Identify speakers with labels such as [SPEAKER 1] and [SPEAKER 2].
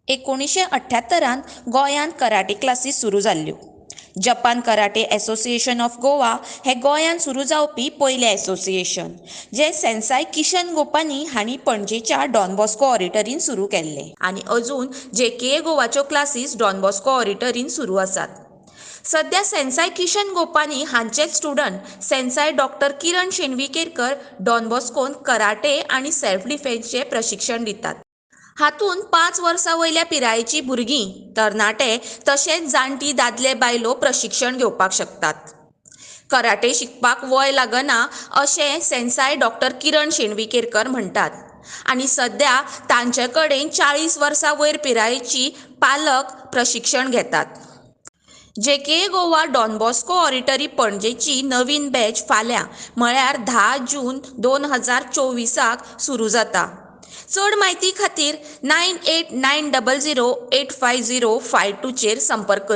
[SPEAKER 1] 1978 गोंयांत karate classes सुरू जाल्ल्यो. Japan karate association of Goa हे गोंयांत सुरू जावपी पयलें असोसिएशन, जे सेन्साई किशन गोपानी हांणी पणजेच्या डॉन बॉस्को ऑडिटरींत सुरू केल्लें आनी अजून JKA गोवाच्यो क्लासीस डॉन बॉस्को ऑडिटरींत सुरू आसात. सध्या सेन्साई किशन गोपानी हांचेच स्टुडंट सेन्साई डॉक्टर किरण शेणविकेरकर डॉन बॉस्कोन कराटे आनी सेल्फ डिफेन्सचें प्रशिक्षण दितात. हातूंत 5 वर्सां वयल्या पिरायेचीं भुरगीं, तरणाटे तशेंच जाणटी दादले बायलो प्रशिक्षण घेवपाक शकतात. कराटे शिकपाक वय लागना अशें सेन्साई डॉक्टर किरण शेणविकेरकर म्हणटात आनी सध्या तांचे कडेन 40 वर्सां वयर पिरायेचीं पालक प्रशिक्षण घेतात. JKA गोवा डॉन बॉस्को ऑडिटरी पणजेची नवीन बॅच फाल्यां म्हळ्यार 10 जून 2024 सुरू जाता. चड म्हायती खातीर 9890085052 चेर संपर्क कर.